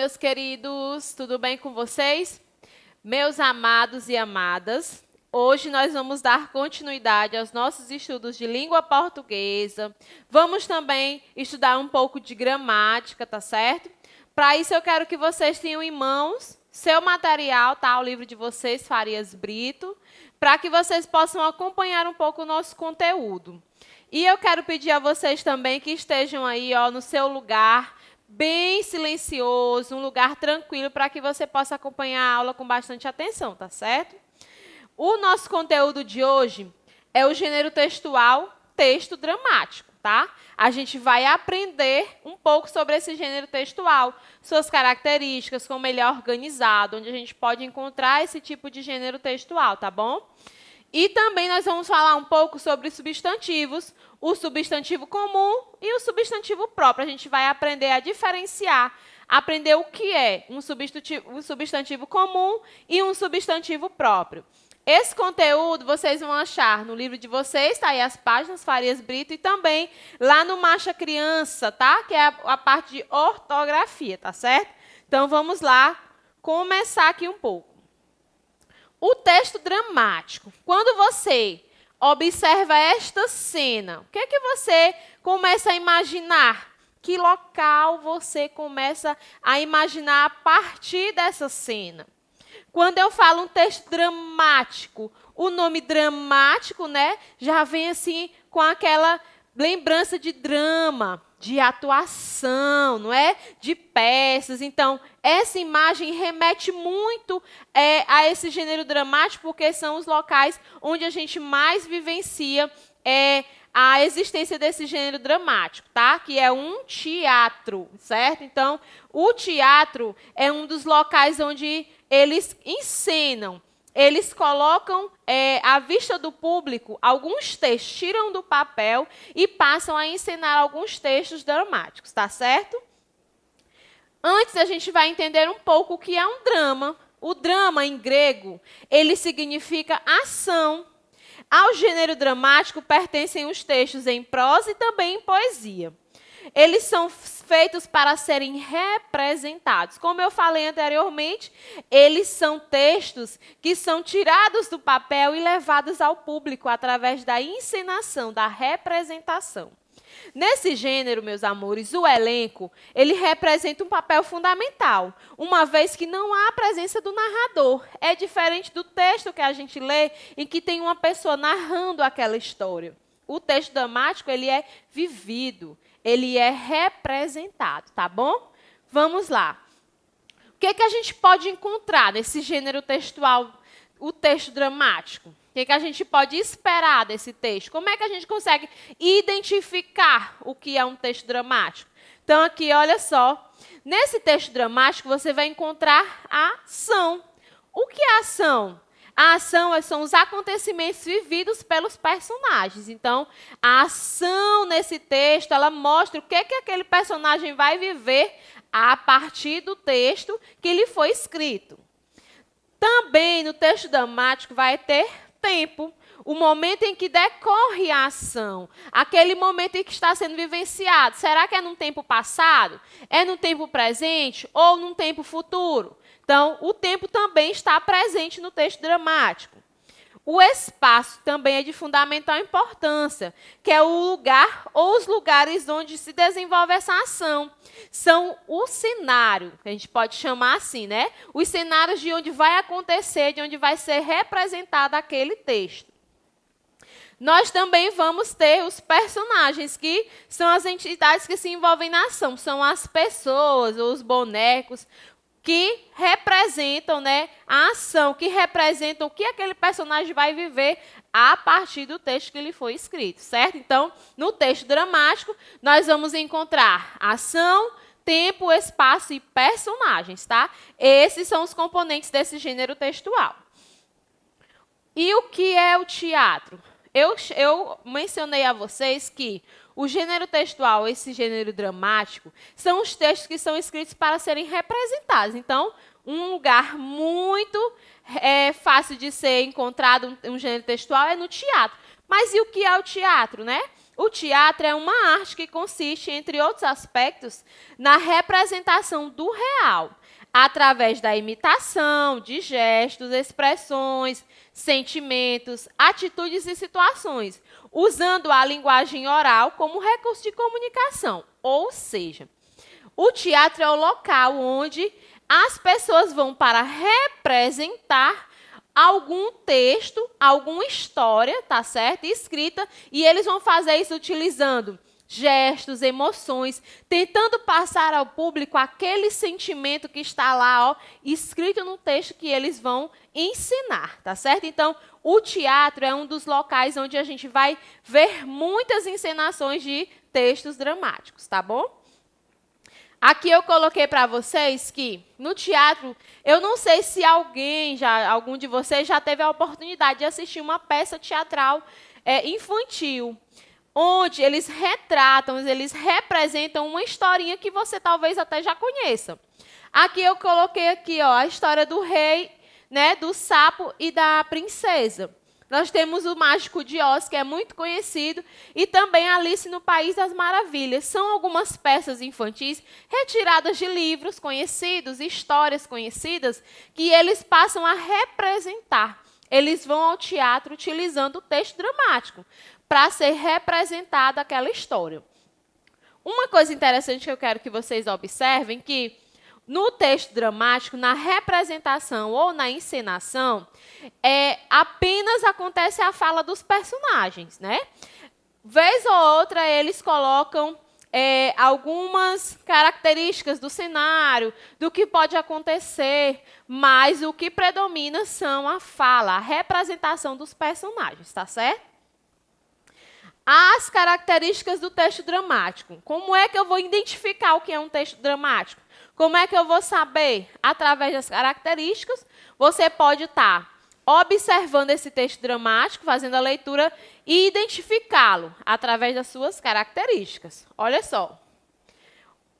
meus queridos, tudo bem com vocês? Meus amados e amadas, hoje nós vamos dar continuidade aos nossos estudos de língua portuguesa. Vamos também estudar um pouco de gramática, tá certo? Para isso eu quero que vocês tenham em mãos seu material, tá? O livro de vocês, Farias Brito, para que vocês possam acompanhar um pouco o nosso conteúdo. E eu quero pedir a vocês também que estejam aí, ó, no seu lugar, bem silencioso, um lugar tranquilo, para que você possa acompanhar a aula com bastante atenção, tá certo? O nosso conteúdo de hoje é o gênero textual texto dramático, tá? A gente vai aprender um pouco sobre esse gênero textual, suas características, como ele é organizado, onde a gente pode encontrar esse tipo de gênero textual, tá bom? E também nós vamos falar um pouco sobre substantivos, o substantivo comum e o substantivo próprio. A gente vai aprender a diferenciar, aprender o que é um substantivo comum e um substantivo próprio. Esse conteúdo vocês vão achar no livro de vocês, tá aí as páginas, Farias Brito, e também lá no Marcha Criança, tá? Que é a parte de ortografia, tá certo? Então, vamos lá começar aqui um pouco. O texto dramático. Quando você observa esta cena, o que é que você começa a imaginar? Que local você começa a imaginar a partir dessa cena? Quando eu falo um texto dramático, o nome dramático, né, já vem assim com aquela lembrança de drama, de atuação, não é? De peças. Então, essa imagem remete muito a esse gênero dramático, porque são os locais onde a gente mais vivencia a existência desse gênero dramático, tá? Que é um teatro, certo? Então, o teatro é um dos locais onde eles encenam, eles colocam à vista do público alguns textos, tiram do papel e passam a encenar alguns textos dramáticos, tá certo? Antes, a gente vai entender um pouco o que é um drama. O drama, em grego, ele significa ação. Ao gênero dramático pertencem os textos em prosa e também em poesia. Eles são feitos para serem representados. Como eu falei anteriormente, eles são textos que são tirados do papel e levados ao público através da encenação, da representação. Nesse gênero, meus amores, o elenco, ele representa um papel fundamental, uma vez que não há a presença do narrador. É diferente do texto que a gente lê, em que tem uma pessoa narrando aquela história. O texto dramático, ele é vivido, ele é representado, tá bom? Vamos lá. O que é que a gente pode encontrar nesse gênero textual, o texto dramático? O que é que a gente pode esperar desse texto? Como é que a gente consegue identificar o que é um texto dramático? Então, aqui, olha só. Nesse texto dramático, você vai encontrar a ação. O que é a ação? A ação são os acontecimentos vividos pelos personagens. Então, a ação nesse texto, ela mostra o que é que aquele personagem vai viver a partir do texto que lhe foi escrito. Também, no texto dramático, vai ter tempo, o momento em que decorre a ação, aquele momento em que está sendo vivenciado. Será que é num tempo passado? É num tempo presente ou num tempo futuro? Então, o tempo também está presente no texto dramático. O espaço também é de fundamental importância, que é o lugar ou os lugares onde se desenvolve essa ação. São o cenário, que a gente pode chamar assim, né? Os cenários de onde vai acontecer, de onde vai ser representado aquele texto. Nós também vamos ter os personagens, que são as entidades que se envolvem na ação. São as pessoas, ou os bonecos, que representam, né, a ação, que representam o que aquele personagem vai viver a partir do texto que lhe foi escrito, certo? Então, no texto dramático, nós vamos encontrar ação, tempo, espaço e personagens, tá? Esses são os componentes desse gênero textual. E o que é o teatro? Eu mencionei a vocês que o gênero textual, esse gênero dramático, são os textos que são escritos para serem representados. Então, um lugar muito fácil de ser encontrado um gênero textual é no teatro. Mas e o que é o teatro, né? O teatro é uma arte que consiste, entre outros aspectos, na representação do real, através da imitação de gestos, expressões, sentimentos, atitudes e situações, usando a linguagem oral como recurso de comunicação. Ou seja, o teatro é o local onde as pessoas vão para representar algum texto, alguma história, tá certo? Escrita, e eles vão fazer isso utilizando gestos, emoções, tentando passar ao público aquele sentimento que está lá, ó, escrito no texto que eles vão ensinar, tá certo? Então, o teatro é um dos locais onde a gente vai ver muitas encenações de textos dramáticos, tá bom? Aqui eu coloquei para vocês que no teatro, eu não sei se algum de vocês já teve a oportunidade de assistir uma peça teatral infantil, onde eles representam uma historinha que você talvez até já conheça. Aqui eu coloquei aqui, ó, a história do rei, né, do sapo e da princesa. Nós temos o Mágico de Oz, que é muito conhecido, e também Alice no País das Maravilhas. São algumas peças infantis retiradas de livros conhecidos, histórias conhecidas, que eles passam a representar. Eles vão ao teatro utilizando o texto dramático para ser representada aquela história. Uma coisa interessante que eu quero que vocês observem que no texto dramático, na representação ou na encenação, apenas acontece a fala dos personagens, né? Vez ou outra, eles colocam algumas características do cenário, do que pode acontecer, mas o que predomina são a fala, a representação dos personagens, tá certo? As características do texto dramático. Como é que eu vou identificar o que é um texto dramático? Como é que eu vou saber? Através das características, você pode estar observando esse texto dramático, fazendo a leitura e identificá-lo através das suas características. Olha só.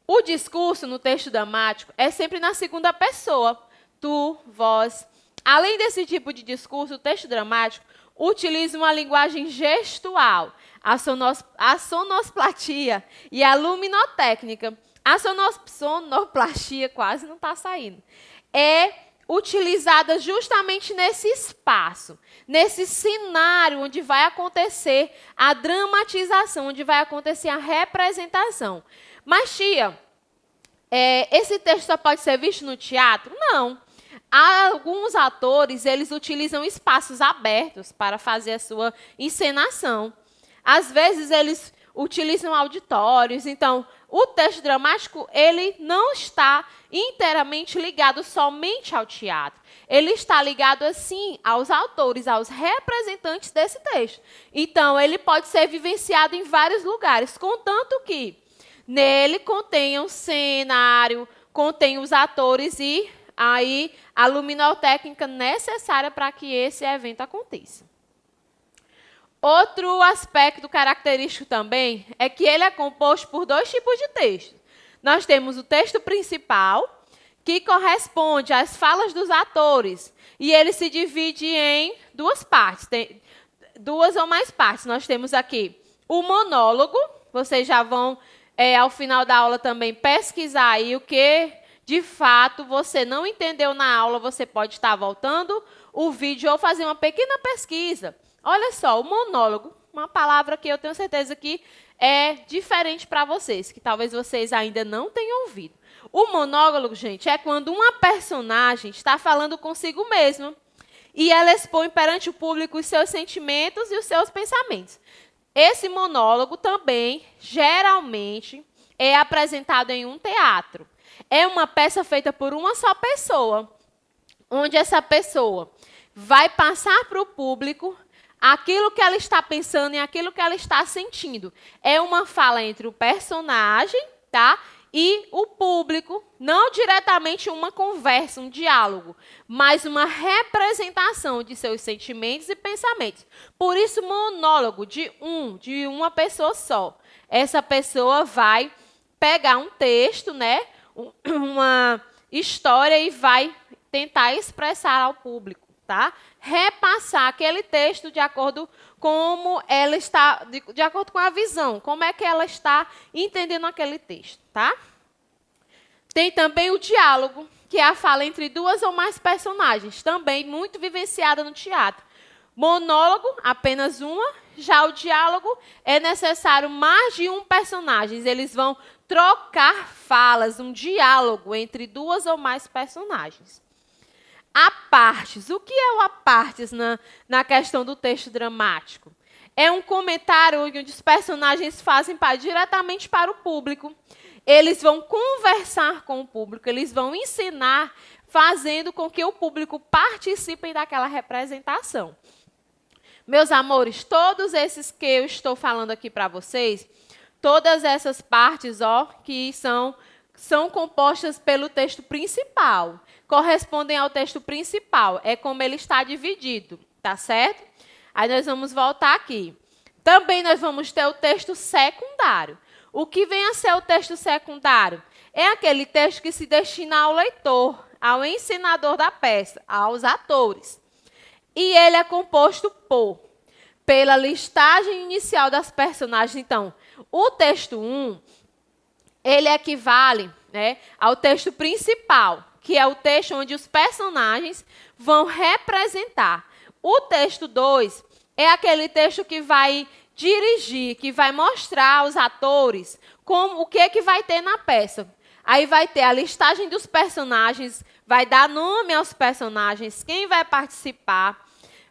O discurso no texto dramático é sempre na segunda pessoa. Tu, vós. Além desse tipo de discurso, o texto dramático utiliza uma linguagem gestual, a sonosplastia e a luminotécnica. A sonoplastia quase não está saindo. É utilizada justamente nesse espaço, nesse cenário onde vai acontecer a dramatização, onde vai acontecer a representação. Mas, tia, esse texto só pode ser visto no teatro? Não. Alguns atores, eles utilizam espaços abertos para fazer a sua encenação. Às vezes, eles utilizam auditórios. Então, o texto dramático, ele não está inteiramente ligado somente ao teatro. Ele está ligado, assim, aos autores, aos representantes desse texto. Então, ele pode ser vivenciado em vários lugares, contanto que nele contenha um cenário, contém os atores e aí a luminotécnica necessária para que esse evento aconteça. Outro aspecto característico também é que ele é composto por dois tipos de texto. Nós temos o texto principal, que corresponde às falas dos atores, e ele se divide em duas partes, tem duas ou mais partes. Nós temos aqui o monólogo, vocês já vão, ao final da aula também, pesquisar aí o que, de fato, você não entendeu na aula, você pode estar voltando o vídeo ou fazer uma pequena pesquisa. Olha só, o monólogo, uma palavra que eu tenho certeza que é diferente para vocês, que talvez vocês ainda não tenham ouvido. O monólogo, gente, é quando uma personagem está falando consigo mesma e ela expõe perante o público os seus sentimentos e os seus pensamentos. Esse monólogo também, geralmente, é apresentado em um teatro. É uma peça feita por uma só pessoa, onde essa pessoa vai passar para o público aquilo que ela está pensando e aquilo que ela está sentindo. É uma fala entre o personagem, tá, e o público, não diretamente uma conversa, um diálogo, mas uma representação de seus sentimentos e pensamentos. Por isso, monólogo de uma pessoa só. Essa pessoa vai pegar um texto, né, uma história e vai tentar expressar ao público. tá? Repassar aquele texto de acordo como ela está, de acordo com a visão, como é que ela está entendendo aquele texto, tá? Tem também o diálogo, que é a fala entre duas ou mais personagens, também muito vivenciada no teatro. Monólogo, apenas uma. Já o diálogo, é necessário mais de um personagem. Eles vão trocar falas, um diálogo entre duas ou mais personagens. Apartes. O que é o apartes na questão do texto dramático? É um comentário onde os personagens fazem diretamente para o público. Eles vão conversar com o público, eles vão ensinar, fazendo com que o público participe daquela representação. Meus amores, todos esses que eu estou falando aqui para vocês, todas essas partes, que são compostas pelo texto principal, correspondem ao texto principal, é como ele está dividido, tá certo? Aí nós vamos voltar aqui. Também nós vamos ter o texto secundário. O que vem a ser o texto secundário? É aquele texto que se destina ao leitor, ao encenador da peça, aos atores. E ele é composto pela listagem inicial das personagens. Então, o texto 1, ele equivale, né, ao texto principal, que é o texto onde os personagens vão representar. O texto 2 é aquele texto que vai dirigir, que vai mostrar aos atores o que vai ter na peça. Aí vai ter a listagem dos personagens, vai dar nome aos personagens, quem vai participar,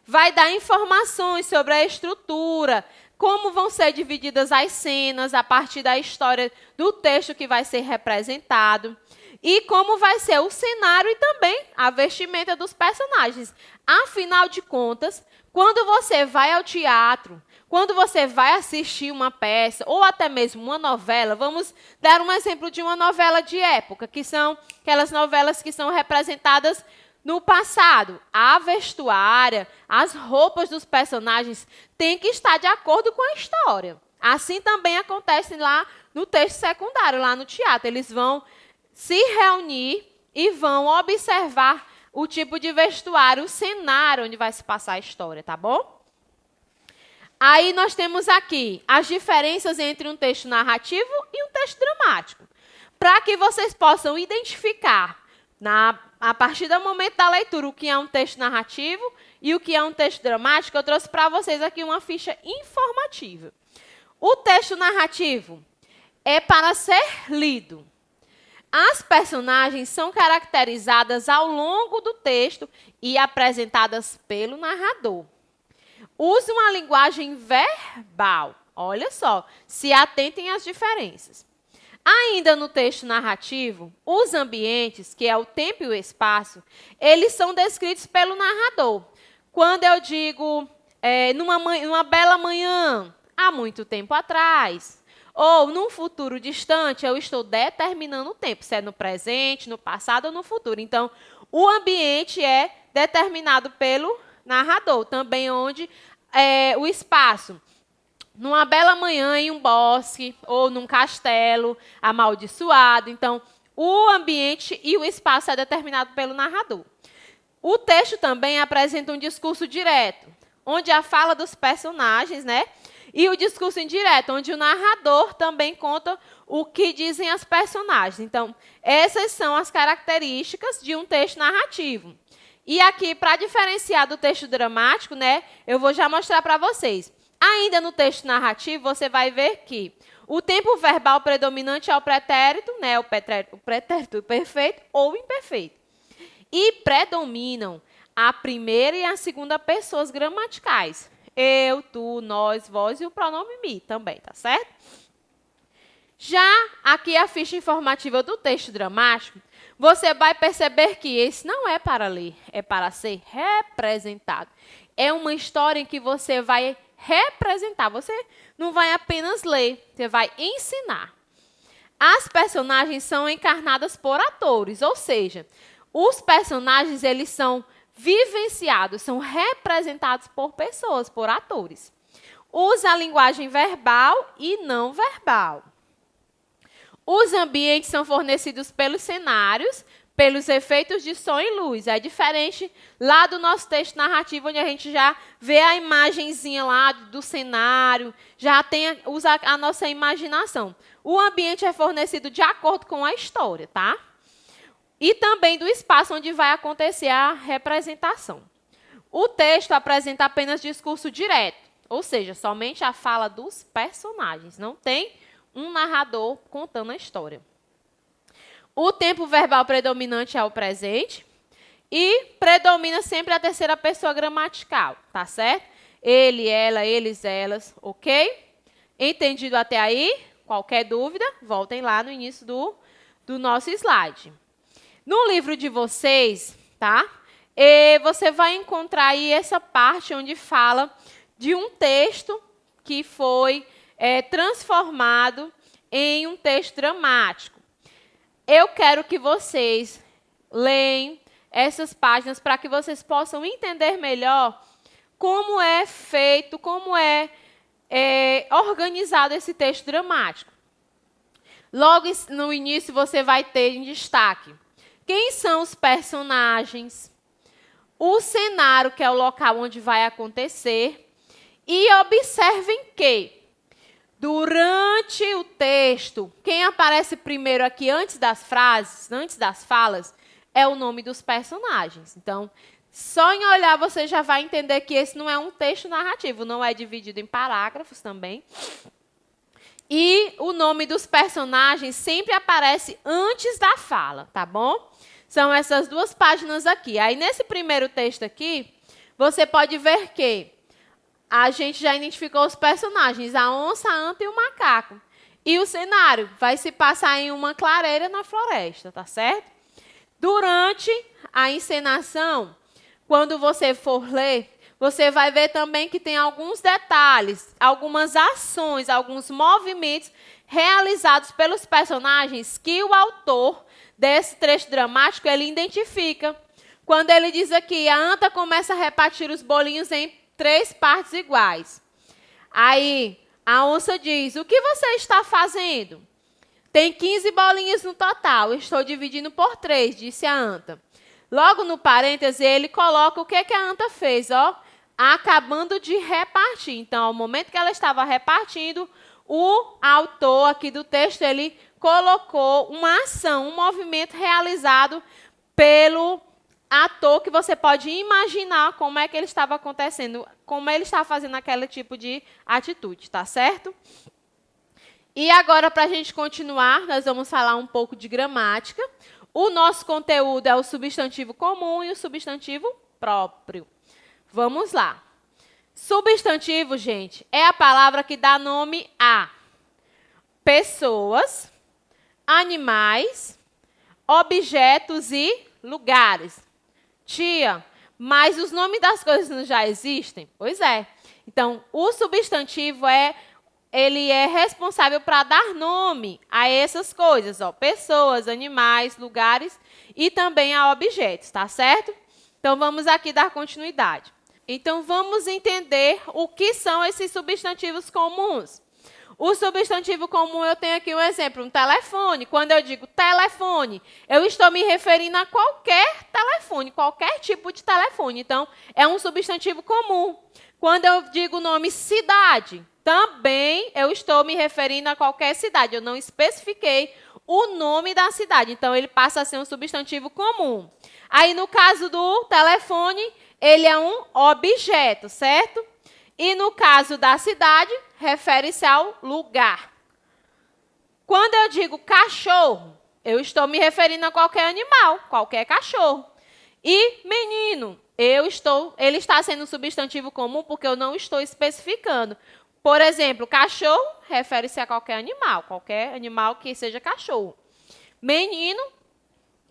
vai dar informações sobre a estrutura, como vão ser divididas as cenas a partir da história do texto que vai ser representado, e como vai ser o cenário e também a vestimenta dos personagens. Afinal de contas, quando você vai ao teatro, quando você vai assistir uma peça, ou até mesmo uma novela, vamos dar um exemplo de uma novela de época, que são aquelas novelas que são representadas no passado. A vestuária, as roupas dos personagens têm que estar de acordo com a história. Assim também acontece lá no texto secundário, lá no teatro. Eles vão se reunir e vão observar o tipo de vestuário, o cenário onde vai se passar a história, tá bom? Aí nós temos aqui as diferenças entre um texto narrativo e um texto dramático. Para que vocês possam identificar, a partir do momento da leitura, o que é um texto narrativo e o que é um texto dramático, eu trouxe para vocês aqui uma ficha informativa. O texto narrativo é para ser lido. As personagens são caracterizadas ao longo do texto e apresentadas pelo narrador. Usa uma linguagem verbal. Olha só, se atentem às diferenças. Ainda no texto narrativo, os ambientes, que é o tempo e o espaço, eles são descritos pelo narrador. Quando eu digo numa bela manhã, há muito tempo atrás, ou num futuro distante, eu estou determinando o tempo, se é no presente, no passado ou no futuro. Então, o ambiente é determinado pelo narrador, também onde o espaço. Numa bela manhã em um bosque ou num castelo amaldiçoado. Então, o ambiente e o espaço é determinado pelo narrador. O texto também apresenta um discurso direto, onde a fala dos personagens, né? E o discurso indireto, onde o narrador também conta o que dizem as personagens. Então, essas são as características de um texto narrativo. E aqui, para diferenciar do texto dramático, né, eu vou já mostrar para vocês. Ainda no texto narrativo, você vai ver que o tempo verbal predominante é o pretérito, né, o pretérito perfeito ou imperfeito. E predominam a primeira e a segunda pessoas gramaticais. Eu, tu, nós, vós e o pronome me também, tá certo? Já aqui a ficha informativa do texto dramático, você vai perceber que esse não é para ler, é para ser representado. É uma história em que você vai representar, você não vai apenas ler, você vai ensinar. As personagens são encarnadas por atores, ou seja, os personagens eles são vivenciados, são representados por pessoas, por atores. Usa a linguagem verbal e não verbal. Os ambientes são fornecidos pelos cenários, pelos efeitos de som e luz. É diferente lá do nosso texto narrativo, onde a gente já vê a imagenzinha lá do cenário, usa a nossa imaginação. O ambiente é fornecido de acordo com a história, tá? E também do espaço onde vai acontecer a representação. O texto apresenta apenas discurso direto, ou seja, somente a fala dos personagens. Não tem um narrador contando a história. O tempo verbal predominante é o presente e predomina sempre a terceira pessoa gramatical, tá certo? Ele, ela, eles, elas, ok? Entendido até aí? Qualquer dúvida, voltem lá no início do nosso slide. No livro de vocês, tá? Você vai encontrar aí essa parte onde fala de um texto que foi transformado em um texto dramático. Eu quero que vocês leiam essas páginas para que vocês possam entender melhor como é feito, como é organizado esse texto dramático. Logo no início, você vai ter em destaque quem são os personagens, o cenário, que é o local onde vai acontecer, e observem que durante o texto, quem aparece primeiro aqui, antes das frases, antes das falas, é o nome dos personagens. Então, só em olhar você já vai entender que esse não é um texto narrativo, não é dividido em parágrafos também. E o nome dos personagens sempre aparece antes da fala, tá bom? São essas duas páginas aqui. Aí, nesse primeiro texto aqui, você pode ver que a gente já identificou os personagens, a onça, a anta e o macaco. E o cenário vai se passar em uma clareira na floresta, tá certo? Durante a encenação, quando você for ler, você vai ver também que tem alguns detalhes, algumas ações, alguns movimentos realizados pelos personagens que o autor desse trecho dramático ele identifica. Quando ele diz aqui, a anta começa a repartir os bolinhos em 3 partes iguais. Aí, a onça diz, o que você está fazendo? Tem 15 bolinhas no total, estou dividindo por 3, disse a anta. Logo no parêntese, ele coloca o que a anta fez, ó, acabando de repartir. Então, ao momento que ela estava repartindo, o autor aqui do texto, ele colocou uma ação, um movimento realizado pelo ator, que você pode imaginar como é que ele estava acontecendo, como ele estava fazendo aquele tipo de atitude, tá certo? E agora, para a gente continuar, nós vamos falar um pouco de gramática. O nosso conteúdo é o substantivo comum e o substantivo próprio. Vamos lá. Substantivo, gente, é a palavra que dá nome a pessoas, animais, objetos e lugares. Tia, mas os nomes das coisas não já existem? Pois é. Então, o substantivo ele é responsável para dar nome a essas coisas, ó, pessoas, animais, lugares e também a objetos, tá certo? Então, vamos aqui dar continuidade. Então, vamos entender o que são esses substantivos comuns. O substantivo comum, eu tenho aqui um exemplo, um telefone. Quando eu digo telefone, eu estou me referindo a qualquer telefone, qualquer tipo de telefone. Então, é um substantivo comum. Quando eu digo o nome cidade, também eu estou me referindo a qualquer cidade. Eu não especifiquei o nome da cidade. Então, ele passa a ser um substantivo comum. Aí, no caso do telefone, ele é um objeto, certo? E no caso da cidade, refere-se ao lugar. Quando eu digo cachorro, eu estou me referindo a qualquer animal, qualquer cachorro. E menino, ele está sendo um substantivo comum porque eu não estou especificando. Por exemplo, cachorro refere-se a qualquer animal que seja cachorro. Menino,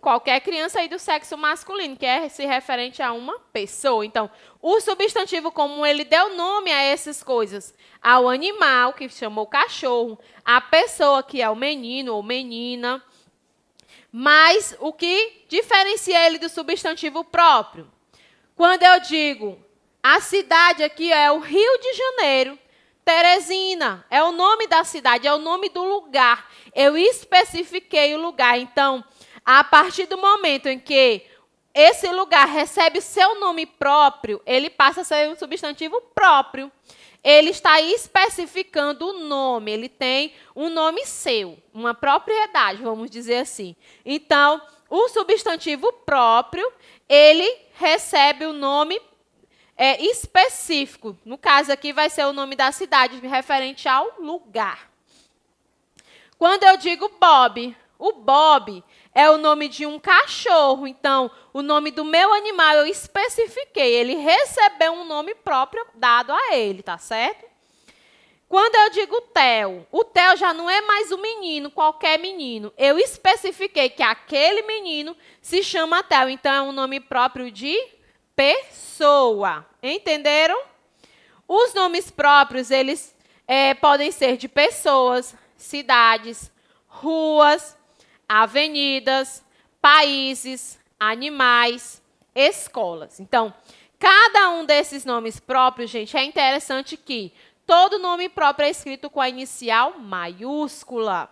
qualquer criança aí do sexo masculino, que é se referente a uma pessoa. Então, o substantivo comum, ele deu nome a essas coisas. Ao animal, que chamou cachorro, a pessoa, que é o menino ou menina. Mas o que diferencia ele do substantivo próprio? Quando eu digo, a cidade aqui é o Rio de Janeiro, Teresina, é o nome da cidade, é o nome do lugar. Eu especifiquei o lugar. Então, A partir do momento em que esse lugar recebe seu nome próprio, ele passa a ser um substantivo próprio. Ele está especificando o nome, ele tem um nome seu, uma propriedade, vamos dizer assim. Então, o substantivo próprio, ele recebe o nome específico. No caso aqui vai ser o nome da cidade, referente ao lugar. Quando eu digo Bob, o Bob é o nome de um cachorro. Então, o nome do meu animal eu especifiquei. Ele recebeu um nome próprio dado a ele, tá certo? Quando eu digo Theo, o Theo já não é mais um menino, qualquer menino. Eu especifiquei que aquele menino se chama Theo. Então, é um nome próprio de pessoa. Entenderam? Os nomes próprios, eles podem ser de pessoas, cidades, ruas, avenidas, países, animais, escolas. Então, cada um desses nomes próprios, gente, é interessante que todo nome próprio é escrito com a inicial maiúscula.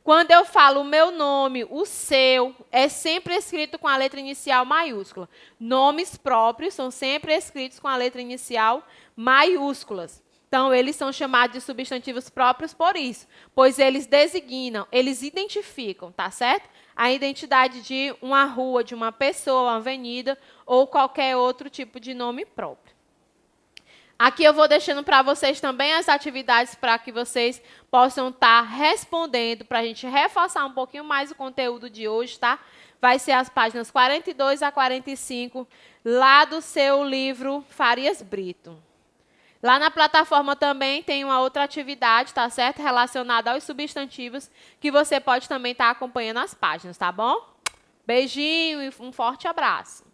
Quando eu falo o meu nome, o seu, é sempre escrito com a letra inicial maiúscula. Nomes próprios são sempre escritos com a letra inicial maiúsculas. Então, eles são chamados de substantivos próprios por isso, pois eles designam, eles identificam, tá certo? A identidade de uma rua, de uma pessoa, uma avenida ou qualquer outro tipo de nome próprio. Aqui eu vou deixando para vocês também as atividades para que vocês possam estar respondendo, para a gente reforçar um pouquinho mais o conteúdo de hoje, tá? Vai ser as páginas 42 a 45, lá do seu livro Farias Brito. Lá na plataforma também tem uma outra atividade, tá certo? Relacionada aos substantivos, que você pode também estar acompanhando as páginas, tá bom? Beijinho e um forte abraço.